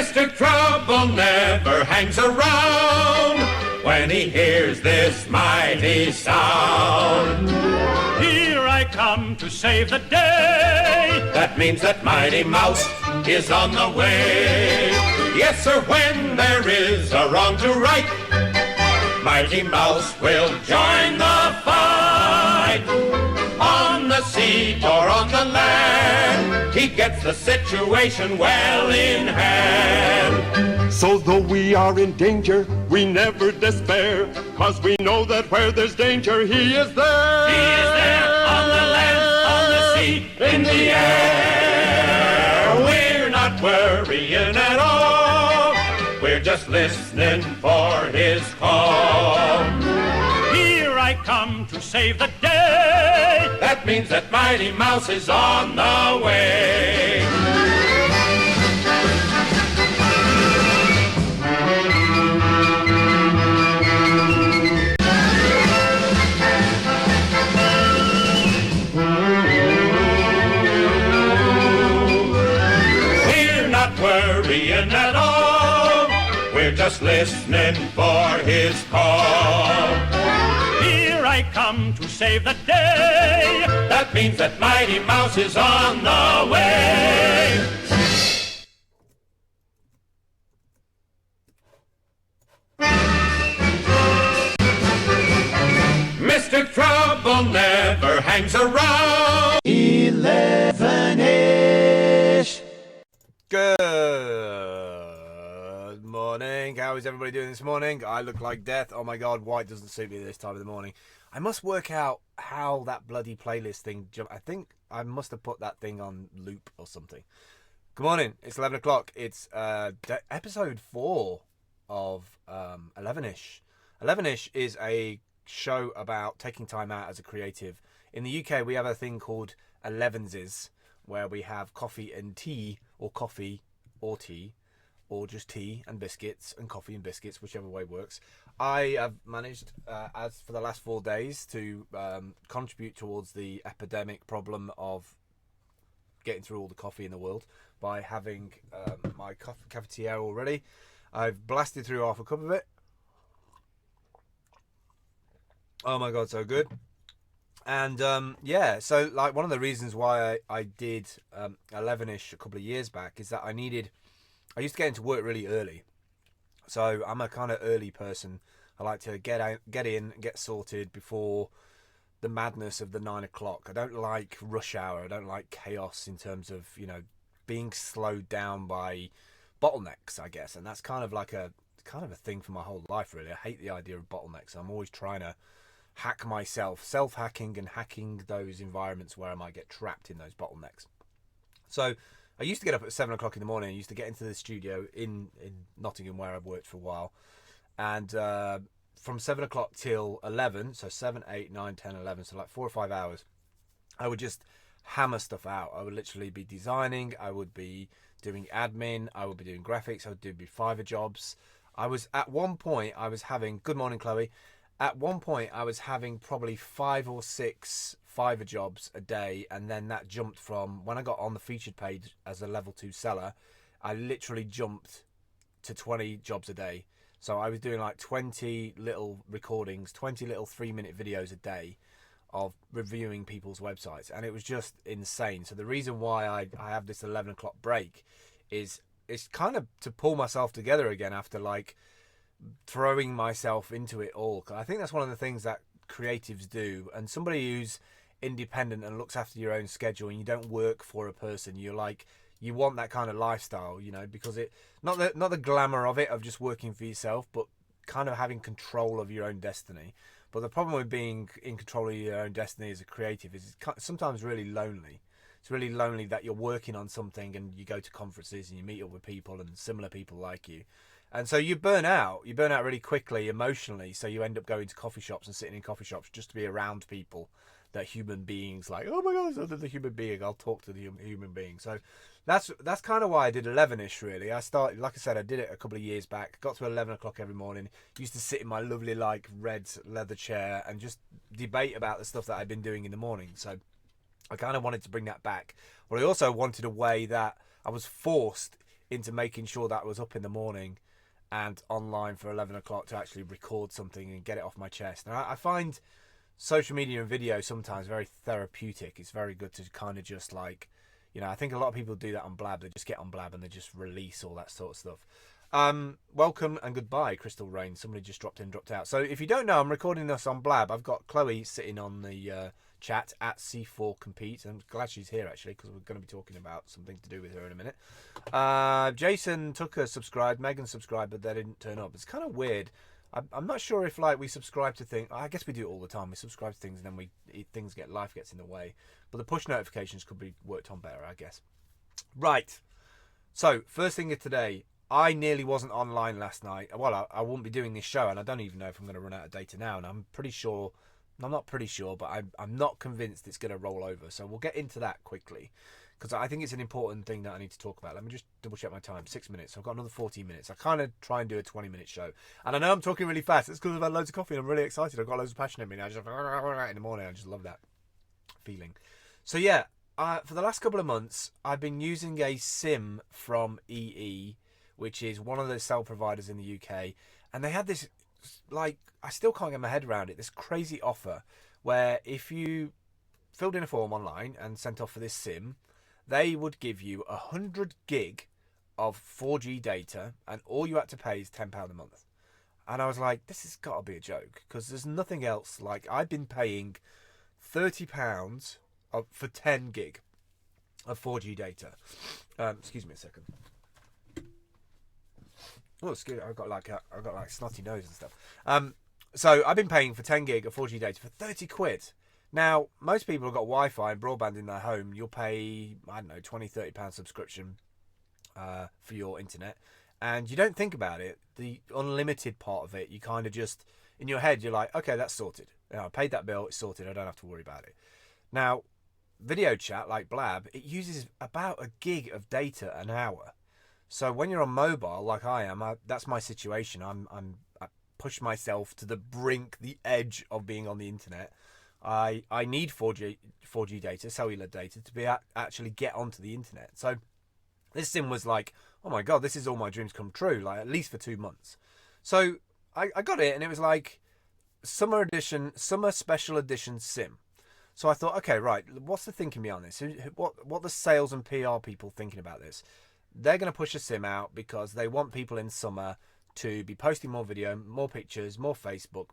Mr. Trouble never hangs around when he hears this mighty sound. Here I come to save the day. That means that Mighty Mouse is on the way. Yes, sir, when there is a wrong to right, Mighty Mouse will join the fight. On the sea or on the land, he gets the situation well in hand. So though we are in danger, we never despair, 'cause we know that where there's danger, he is there. He is there on the land, on the sea, in the air. We're not worrying at all. We're just listening for his call. Here I come to save the day. That means that Mighty Mouse is on the way. We're not worrying at all. We're just listening for his call. Here I come to save the day. That means that Mighty Mouse is on the way. Mr. Trouble never hangs around. 11ish. Good morning. How is everybody doing this morning? I look like death. Oh my god, white doesn't suit me this time of the morning. I must work out how that bloody playlist thing jumped. I think I must have put that thing on loop or something. Good morning. It's 11 o'clock. It's episode 4 of 11ish. 11ish is a show about taking time out as a creative. In the UK, we have a thing called 11s, where we have coffee and tea, or coffee or tea, or just tea and biscuits and coffee and biscuits, whichever way works. I have managed, as for the last 4 days, to contribute towards the epidemic problem of getting through all the coffee in the world by having my cafetiere already. I've blasted through half a cup of it. Oh my god, so good. And yeah, so like one of the reasons why I did 11ish a couple of years back is that I used to get into work really early. So I'm a kind of early person. I like to get in, get sorted before the madness of the 9 o'clock. I don't like rush hour. I don't like chaos in terms of, you know, being slowed down by bottlenecks, I guess. And that's kind of like a thing for my whole life, really. I hate the idea of bottlenecks. I'm always trying to hack myself, self-hacking and hacking those environments where I might get trapped in those bottlenecks. So I used to get up at 7 o'clock in the morning. I used to get into the studio in Nottingham, where I've worked for a while. And from 7 o'clock till 11, so 7, 8, 9, 10, 11, so like 4 or 5 hours, I would just hammer stuff out. I would literally be designing. I would be doing admin. I would be doing graphics. I would do Fiverr jobs. At one point, I was having, good morning, Chloe. At one point, I was having probably 5 or 6 Fiverr jobs a day, and then that jumped from, when I got on the featured page as a level 2 seller, I literally jumped to 20 jobs a day. So I was doing like 20 little recordings, 20 little 3-minute videos a day of reviewing people's websites, and it was just insane. So the reason why I have this 11 o'clock break is it's kind of to pull myself together again after like throwing myself into it all. I think that's one of the things that creatives do, and somebody who's independent and looks after your own schedule and you don't work for a person, you want that kind of lifestyle, you know, because it not the glamour of it of just working for yourself, but kind of having control of your own destiny. But the problem with being in control of your own destiny as a creative is it's sometimes really lonely. It's really lonely that you're working on something and you go to conferences and you meet up with people and similar people like you. And so you burn out really quickly emotionally. So you end up going to coffee shops and sitting in coffee shops just to be around people that human beings like, oh my God, the human being, I'll talk to the human being. So that's kind of why I did 11ish really. I started, like I said, I did it a couple of years back, got to 11 o'clock every morning, used to sit in my lovely like red leather chair and just debate about the stuff that I'd been doing in the morning. So I kind of wanted to bring that back. But I also wanted a way that I was forced into making sure that I was up in the morning and online for 11 o'clock to actually record something and get it off my chest. And I find social media and video sometimes very therapeutic. It's very good to kind of just like, you know, I think a lot of people do that on Blab. They just get on Blab and they just release all that sort of stuff. Welcome and goodbye, Crystal Rain. Somebody just dropped in, dropped out. So if you don't know, I'm recording this on Blab. I've got Chloe sitting on the chat at C4 Compete. I'm glad she's here actually, because we're going to be talking about something to do with her in a minute. Jason Tucker subscribed, Megan subscribed, but they didn't turn up. It's kind of weird. I'm not sure if like we subscribe to things. I guess we do it all the time. We subscribe to things and then life gets in the way. But the push notifications could be worked on better, I guess. Right. So first thing of today, I nearly wasn't online last night. Well, I wouldn't be doing this show, and I don't even know if I'm going to run out of data now. And I'm not pretty sure, but I'm not convinced it's going to roll over. So we'll get into that quickly, because I think it's an important thing that I need to talk about. Let me just double check my time. 6 minutes. I've got another 14 minutes. I kind of try and do a 20-minute show. And I know I'm talking really fast. It's because I've had loads of coffee and I'm really excited. I've got loads of passion in me. And I just in the morning. I just love that feeling. So yeah, for the last couple of months, I've been using a SIM from EE, which is one of the cell providers in the UK. And they had this, like, I still can't get my head around it, this crazy offer where if you filled in a form online and sent off for this SIM, they would give you 100 gig of 4G data, and all you had to pay is £10 a month. And I was like, this has got to be a joke, because there's nothing else. Like, I've been paying £30 for 10 gig of 4G data. Excuse me a second. Oh, excuse me. I've got like snotty nose and stuff. So I've been paying for 10 gig of 4G data for 30 quid. Now, most people have got Wi-Fi and broadband in their home. You'll pay, I don't know, £20-30 subscription for your internet. And you don't think about it. The unlimited part of it, you kind of just, in your head, you're like, okay, that's sorted. You know, I paid that bill, it's sorted, I don't have to worry about it. Now, video chat like Blab, it uses about a gig of data an hour. So when you're on mobile, like I am, that's my situation. I push myself to the brink, the edge of being on the internet. I need 4G data, cellular data, to be actually get onto the internet. So this SIM was like, oh my god, this is all my dreams come true, like at least for 2 months. So I got it, and it was like summer special edition SIM. So I thought, okay, right, what's the thinking behind this? What the sales and PR people thinking about this? They're going to push a SIM out because they want people in summer to be posting more video, more pictures, more Facebook,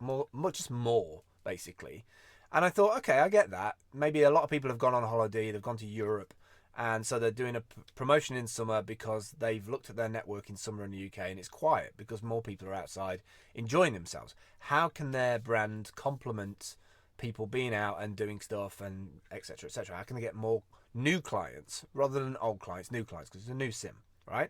just more, basically. And I thought, okay, I get that. Maybe a lot of people have gone on holiday, they've gone to Europe, and so they're doing a promotion in summer because they've looked at their network in summer in the UK and it's quiet because more people are outside enjoying themselves. How can their brand complement people being out and doing stuff and etc., etc.? How can they get more new clients rather than old clients, new clients, because it's a new SIM, right?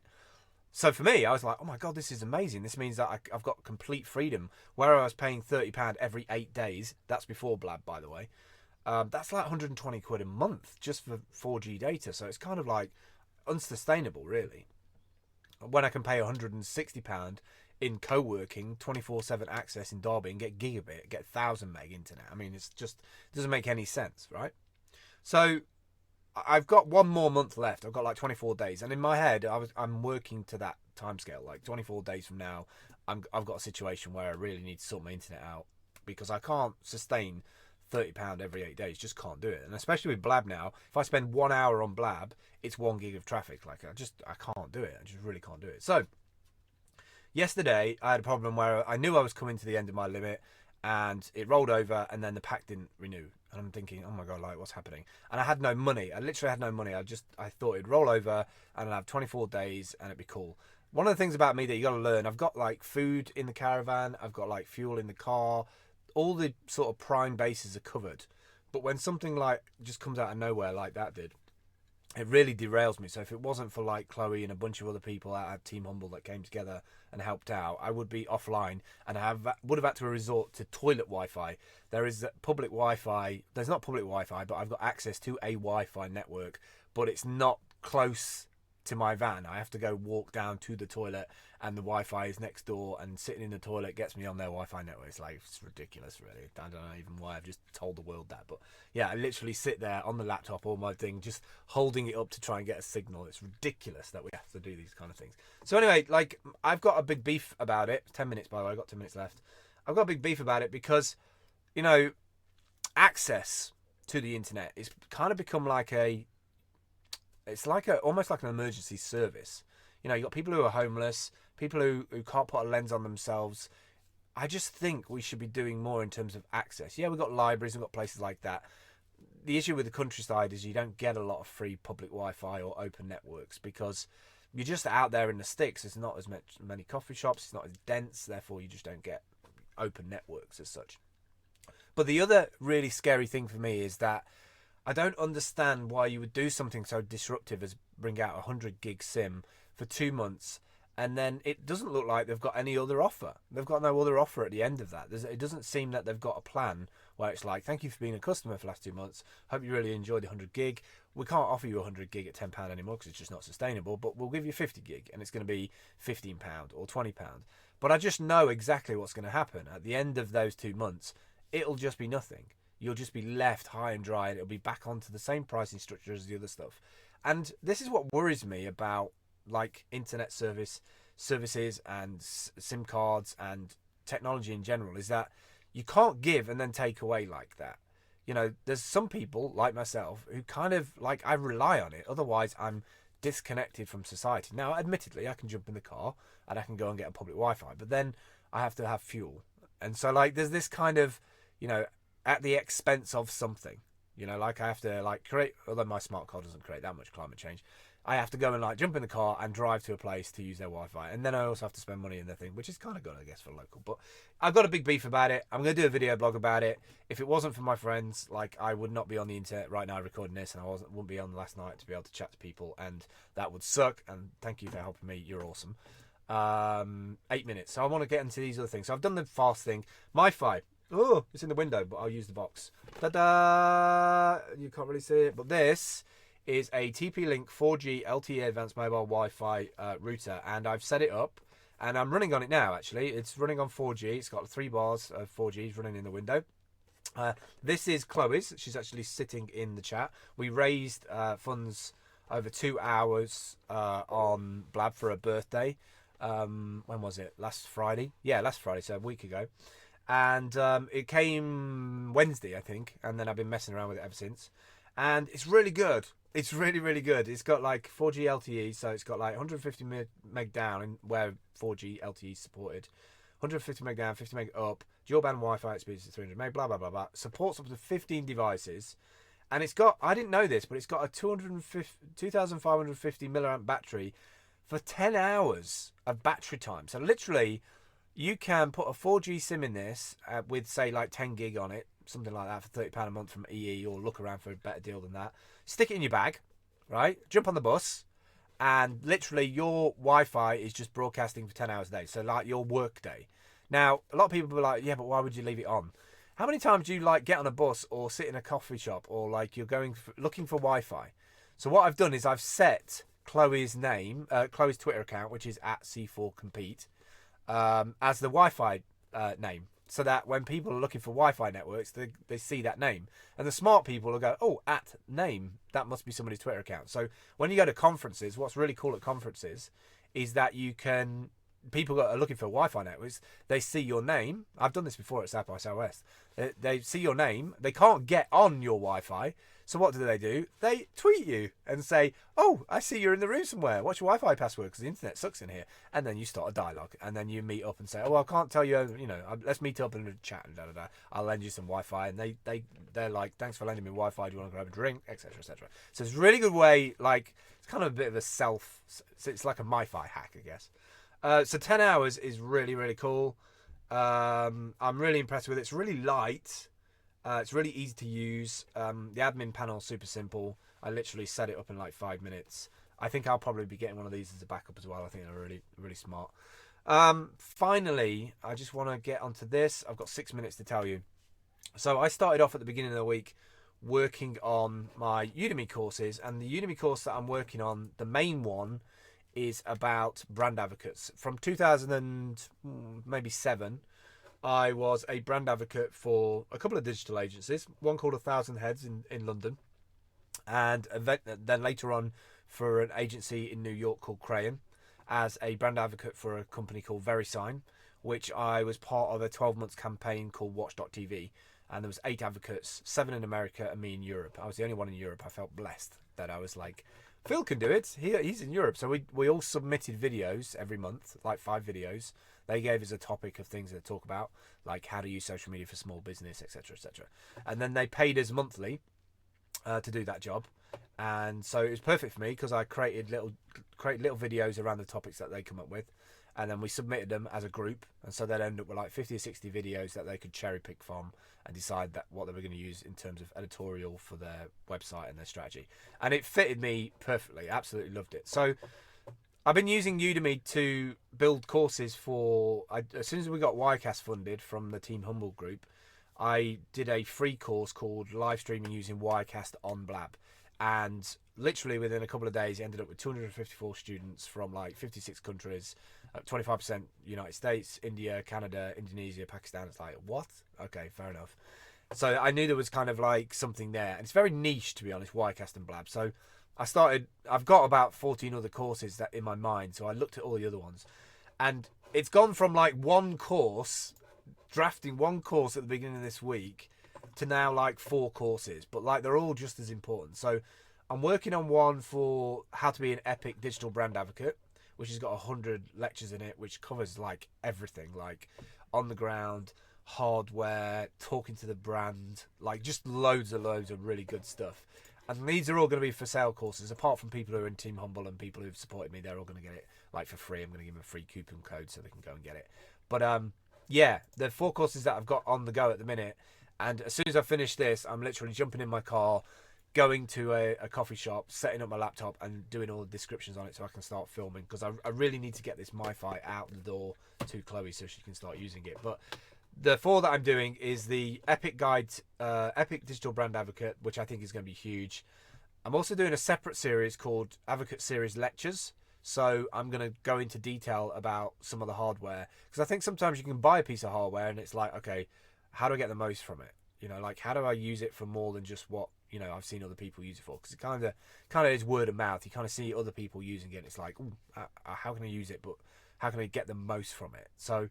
So for me, I was like, oh my god, this is amazing. This means that I've got complete freedom. Where I was paying £30 every 8 days, that's before Blab, by the way, that's like 120 quid a month just for 4G data. So it's kind of like unsustainable, really. When I can pay £160 in co-working, 24/7 access in Derby and get gigabit, get 1000 meg internet. I mean, it's just, it doesn't make any sense, right? So I've got 1 more month left. I've got like 24 days, and in my head, I'm working to that timescale. Like 24 days from now, I've got a situation where I really need to sort my internet out because I can't sustain £30 every 8 days. Just can't do it. And especially with Blab now, if I spend 1 hour on Blab, it's 1 gig of traffic. Like I can't do it. I just really can't do it. So yesterday, I had a problem where I knew I was coming to the end of my limit, and it rolled over, and then the pack didn't renew. And I'm thinking, oh my god, like, what's happening? And I had no money. I literally had no money. I thought it'd roll over and I'd have 24 days and it'd be cool. One of the things about me that you got to learn, I've got like food in the caravan, I've got like fuel in the car, all the sort of prime bases are covered. But when something like just comes out of nowhere like that did, it really derails me. So if it wasn't for like Chloe and a bunch of other people out at Team Humble that came together and helped out, I would be offline and would have had to resort to toilet Wi-Fi. There is public Wi-Fi. There's not public Wi-Fi, but I've got access to a Wi-Fi network, but it's not close to my van. I have to go walk down to the toilet, and the Wi-Fi is next door, and sitting in the toilet gets me on their Wi-Fi network. It's like, it's ridiculous, really. I don't know even why I've just told the world that, but yeah, I literally sit there on the laptop or my thing, just holding it up to try and get a signal. It's ridiculous that we have to do these kind of things. So anyway, like, I've got a big beef about it. 10 minutes, by the way. I've got 10 minutes left. I've got a big beef about it because, you know, access to the internet is kind of become like almost like an emergency service. You know, you got people who are homeless, people who can't put a lens on themselves. I just think we should be doing more in terms of access. Yeah, we've got libraries, we've got places like that. The issue with the countryside is you don't get a lot of free public Wi-Fi or open networks because you're just out there in the sticks. There's not as many coffee shops, it's not as dense, therefore you just don't get open networks as such. But the other really scary thing for me is that I don't understand why you would do something so disruptive as bring out a 100 gig SIM for 2 months, and then it doesn't look like they've got any other offer. They've got no other offer at the end of that. It doesn't seem that they've got a plan where it's like, thank you for being a customer for the last 2 months. Hope you really enjoyed the 100 gig. We can't offer you 100 gig at £10 anymore because it's just not sustainable, but we'll give you 50 gig and it's going to be £15 or £20. But I just know exactly what's going to happen. At the end of those 2 months, it'll just be nothing. You'll just be left high and dry, and it'll be back onto the same pricing structure as the other stuff. And this is what worries me about like internet services and SIM cards and technology in general, is that you can't give and then take away like that. You know, there's some people like myself who kind of like, I rely on it. Otherwise, I'm disconnected from society. Now, admittedly, I can jump in the car and I can go and get a public Wi-Fi, but then I have to have fuel. And so like, there's this kind of, you know, at the expense of something, you know, like I have to like create, although my smart car doesn't create that much climate change, I have to go and like jump in the car and drive to a place to use their Wi-Fi. And then I also have to spend money in their thing, which is kind of good, I guess, for local. But I've got a big beef about it. I'm going to do a video blog about it. If it wasn't for my friends, like, I would not be on the internet right now recording this, and I wouldn't be on last night to be able to chat to people, and that would suck. And thank you for helping me. You're awesome. 8 minutes. So I want to get into these other things. So I've done the fast thing. mifi. Oh, it's in the window, but I'll use the box. Ta-da! You can't really see it, but this is a TP-Link 4G LTE Advanced Mobile Wi-Fi router, and I've set it up, and I'm running on it now, actually. It's running on 4G. It's got 3 bars of 4G running in the window. This is Chloe's. She's actually sitting in the chat. We raised funds over 2 hours on Blab for her birthday. When was it? Last Friday? Yeah, last Friday, so a week ago. And it came Wednesday, I think, and then I've been messing around with it ever since. And it's really good. It's really, really good. It's got like 4G LTE, so it's got like 150 meg down, where 4G LTE is supported. 150 meg down, 50 meg up. Dual band Wi-Fi at speeds of 300 meg, blah, blah, blah, blah. Supports up to 15 devices. And it's got, I didn't know this, but it's got a 2,550 milliamp battery for 10 hours of battery time. So literally, you can put a 4G SIM in this with, say, like 10 gig on it, something like that, for £30 a month from EE, or look around for a better deal than that. Stick it in your bag, right? Jump on the bus, and literally your Wi-Fi is just broadcasting for 10 hours a day. So like your work day. Now, a lot of people will be like, yeah, but why would you leave it on? How many times do you like get on a bus or sit in a coffee shop, or like you're looking for Wi-Fi? So what I've done is I've set Chloe's name, Chloe's Twitter account, which is @C4Compete, as the Wi-Fi name, so that when people are looking for Wi-Fi networks, they see that name. And the smart people will go, oh, @name, that must be somebody's Twitter account. So when you go to conferences, what's really cool at conferences is that you can, people that are looking for Wi-Fi networks, they see your name. I've done this before at South by Southwest. They see your name. They can't get on your Wi-Fi. So what do? They tweet you and say, oh, I see you're in the room somewhere. What's your Wi-Fi password? Because the internet sucks in here. And then you start a dialogue. And then you meet up and say, oh, well, I can't tell you, you know, let's meet up in a chat and da-da-da. I'll lend you some Wi-Fi. And they're like, thanks for lending me Wi-Fi. Do you want to grab a drink? Etc., etc. So it's a really good way, like, it's kind of a bit of a it's like a mifi hack, I guess. So 10 hours is really, really cool. I'm really impressed with it. It's really light. It's really easy to use. The admin panel is super simple. I literally set it up in like 5 minutes. I think I'll probably be getting one of these as a backup as well. I think they're really, really smart. Finally, I just want to get onto this. I've got 6 minutes to tell you. So I started off at the beginning of the week working on my Udemy courses, and the Udemy course that I'm working on, the main one, is about brand advocates. From 2007, I was a brand advocate for a couple of digital agencies, one called 1,000 Heads in London, and then later on for an agency in New York called Crayon, as a brand advocate for a company called VeriSign, which I was part of a 12-month campaign called Watch.tv. And there was 8 advocates, 7 in America and me in Europe. I was the only one in Europe. I felt blessed that I was like, Phil can do it. He's in Europe. So we all submitted videos every month, like 5 videos. They gave us a topic of things to talk about, like how to use social media for small business, etc., etc. And then they paid us monthly to do that job. And so it was perfect for me because I created little videos around the topics that they come up with. And then we submitted them as a group. And so they'd end up with like 50 or 60 videos that they could cherry pick from and decide that what they were going to use in terms of editorial for their website and their strategy. And it fitted me perfectly. Absolutely loved it. So I've been using Udemy to build courses for... as soon as we got Wirecast funded from the Team Humble group, I did a free course called Live Streaming Using Wirecast on Blab. And literally within a couple of days, it ended up with 254 students from like 56 countries, 25% United States, India, Canada, Indonesia, Pakistan. It's like, what? Okay, fair enough. So I knew there was kind of like something there. And it's very niche, to be honest, Wirecast and Blab. So I've got about 14 other courses that in my mind. So I looked at all the other ones. And it's gone from like one course, drafting one course at the beginning of this week, to now like 4 courses, but like they're all just as important. So I'm working on one for how to be an epic digital brand advocate, which has got 100 lectures in it, which covers like everything, like on the ground, hardware, talking to the brand, like just loads of really good stuff. And these are all going to be for sale courses, apart from people who are in Team Humble and people who've supported me. They're all going to get it like for free. I'm going to give them a free coupon code so they can go and get it. But yeah, the 4 courses that I've got on the go at the minute. And as soon as I finish this, I'm literally jumping in my car, going to a coffee shop, setting up my laptop and doing all the descriptions on it so I can start filming. Because I really need to get this mifi out the door to Chloe so she can start using it. But the 4 that I'm doing is the Epic Guide, Epic Digital Brand Advocate, which I think is going to be huge. I'm also doing a separate series called Advocate Series Lectures. So I'm going to go into detail about some of the hardware. Because I think sometimes you can buy a piece of hardware and it's like, okay, how do I get the most from it? You know, like how do I use it for more than just what, you know, I've seen other people use it for? Because it kind of is word of mouth. You kind of see other people using it. And it's like, ooh, how can I use it? But how can I get the most from it? So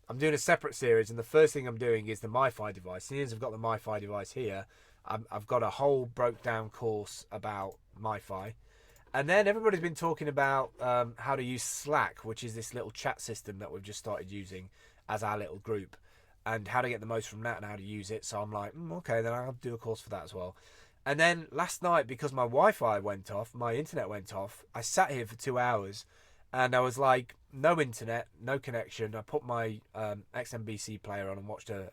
I'm doing a separate series. And the first thing I'm doing is the mifi device. Since I've got the mifi device here, I've got a whole broke down course about mifi. And then everybody's been talking about how to use Slack, which is this little chat system that we've just started using as our little group. And how to get the most from that and how to use it. So I'm like, okay, then I'll do a course for that as well. And then last night, because my Wi-Fi went off, my internet went off, I sat here for 2 hours and I was like, no internet, no connection. I put my XMBC player on and watched a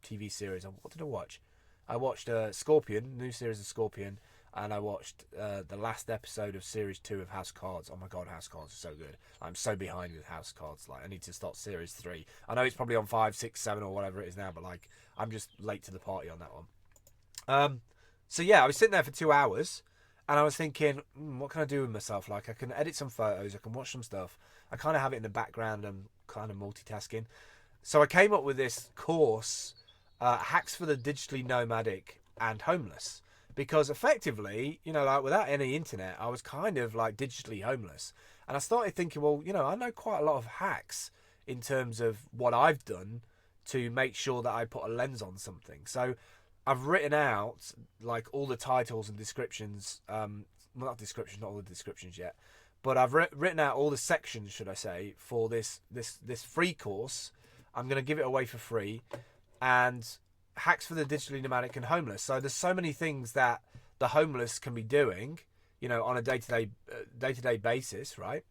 TV series. What did I watch? I watched Scorpion, new series of Scorpion. And I watched the last episode of Series 2 of House of Cards. Oh my god, House of Cards is so good. I'm so behind with House of Cards. Like, I need to start Series 3. I know it's probably on 5, 6, 7 or whatever it is now, but like, I'm just late to the party on that one. So yeah, I was sitting there for 2 hours, and I was thinking, what can I do with myself? Like, I can edit some photos, I can watch some stuff. I kind of have it in the background, I'm kind of multitasking. So I came up with this course, Hacks for the Digitally Nomadic and Homeless. Because effectively, you know, like without any internet, I was kind of like digitally homeless. And I started thinking, well, you know, I know quite a lot of hacks in terms of what I've done to make sure that I put a lens on something. So I've written out like all the titles and descriptions, well, not descriptions, not all the descriptions yet, but I've written out all the sections, should I say, for this free course. I'm going to give it away for free. And hacks for the digitally nomadic and homeless. So there's so many things that the homeless can be doing, you know, on a day-to-day basis, right?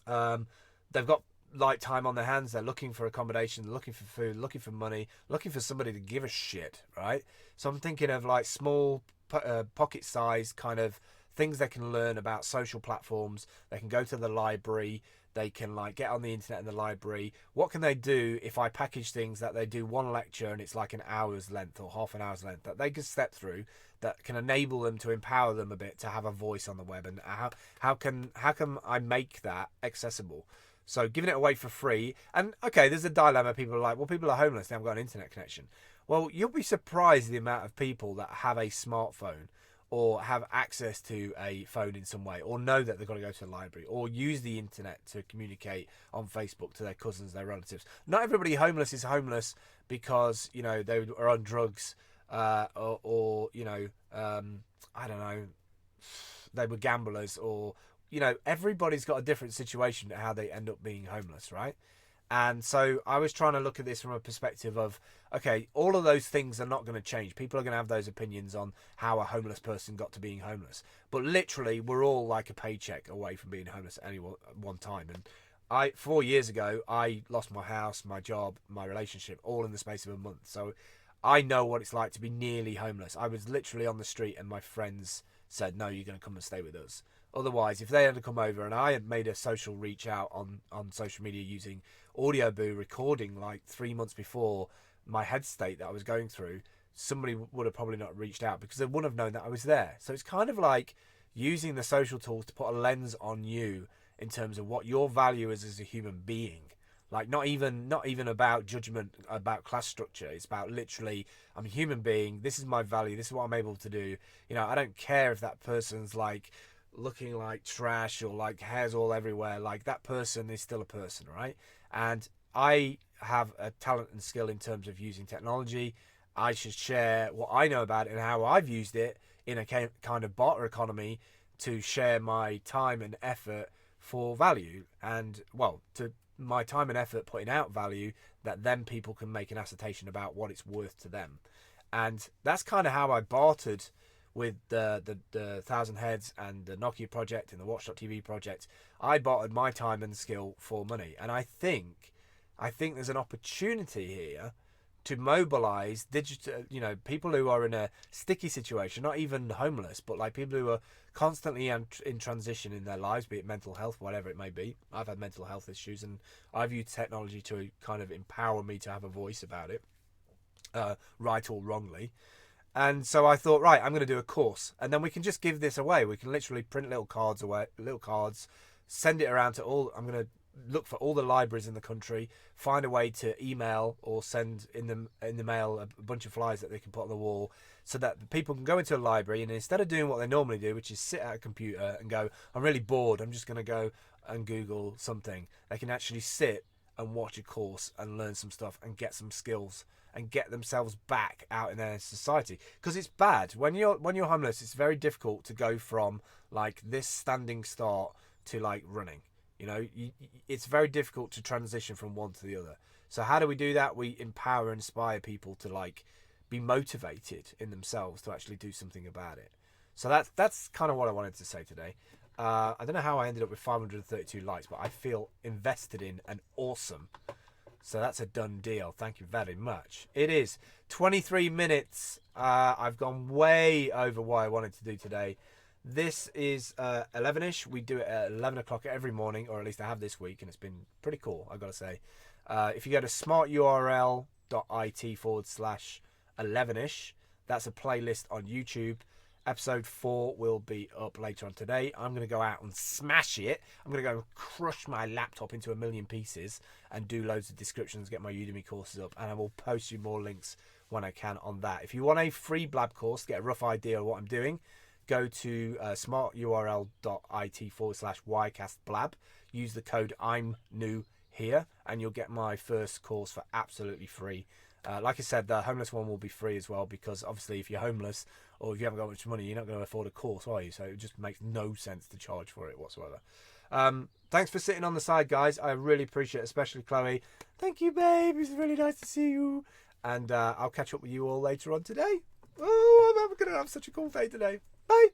They've got like time on their hands. They're looking for accommodation, they're looking for food, looking for money, looking for somebody to give a shit, right? So I'm thinking of like small pocket-sized kind of things they can learn about social platforms. They can go to the library. They can like get on the internet and the library. What can they do if I package things that they do one lecture and it's like an hour's length or half an hour's length that they can step through, that can enable them to empower them a bit to have a voice on the web? And how can I make that accessible? So giving it away for free. And okay, there's a dilemma. People are like, well, people are homeless, they haven't got an internet connection. Well, you'll be surprised the amount of people that have a smartphone or have access to a phone in some way, or know that they've got to go to the library, or use the internet to communicate on Facebook to their cousins, their relatives. Not everybody homeless is homeless because, you know, they are on drugs, or you know, I don't know, they were gamblers, or, you know, everybody's got a different situation to how they end up being homeless, right? And so I was trying to look at this from a perspective of, okay, all of those things are not going to change. People are going to have those opinions on how a homeless person got to being homeless. But literally, we're all like a paycheck away from being homeless at any one time. And 4 years ago, I lost my house, my job, my relationship, all in the space of a month. So I know what it's like to be nearly homeless. I was literally on the street and my friends said, no, you're going to come and stay with us. Otherwise, if they had to come over, and I had made a social reach out on social media using Audioboo recording like 3 months before my head state that I was going through, somebody would have probably not reached out because they wouldn't have known that I was there. So it's kind of like using the social tools to put a lens on you in terms of what your value is as a human being. Like not even about judgment, about class structure. It's about literally, I'm a human being. This is my value. This is what I'm able to do. You know, I don't care if that person's like looking like trash or like hairs all everywhere. Like that person is still a person, right? And I have a talent and skill in terms of using technology. I should share what I know about it and how I've used it in a kind of barter economy to share my time and effort for value, and well, to my time and effort putting out value that then people can make an assertion about what it's worth to them. And that's kind of how I bartered with the 1,000 Heads and the Nokia project and the Watch.tv project. I bartered my time and skill for money. And I think there's an opportunity here to mobilize digital, you know, people who are in a sticky situation, not even homeless, but like people who are constantly in transition in their lives, be it mental health, whatever it may be. I've had mental health issues and I've used technology to kind of empower me to have a voice about it, right or wrongly. And so I thought, right, I'm going to do a course, and then we can just give this away. We can literally print little cards, send it around to all. I'm going to look for all the libraries in the country, find a way to email or send in the mail a bunch of flyers that they can put on the wall, so that people can go into a library and instead of doing what they normally do, which is sit at a computer and go, I'm really bored, I'm just going to go and Google something, they can actually sit and watch a course and learn some stuff and get some skills and get themselves back out in their society. Because it's bad when you're homeless. It's very difficult to go from like this standing start to like running. You know, it's very difficult to transition from one to the other. So how do we do that? We empower and inspire people to like be motivated in themselves to actually do something about it. So that's kind of what I wanted to say today. I don't know how I ended up with 532 likes, but I feel invested in and awesome. So that's a done deal. Thank you very much. It is 23 minutes. I've gone way over what I wanted to do today. This is 11ish. We do it at 11 o'clock every morning, or at least I have this week, and it's been pretty cool, I've got to say. If you go to smarturl.it/11ish, that's a playlist on YouTube. Episode 4 will be up later on today. I'm going to go out and smash it. I'm going to go and crush my laptop into a million pieces and do loads of descriptions, get my Udemy courses up, and I will post you more links when I can on that. If you want a free blab course, get a rough idea of what I'm doing, go to smarturl.it/ycastblab. Use the code I'm new here, and you'll get my first course for absolutely free. Like I said, the homeless one will be free as well, because obviously if you're homeless or if you haven't got much money, you're not going to afford a course, are you? So it just makes no sense to charge for it whatsoever. Thanks for sitting on the side, guys. I really appreciate it, especially Chloe. Thank you, babe. It's really nice to see you. And I'll catch up with you all later on today. Oh, I'm going to have such a cool day today. Bye.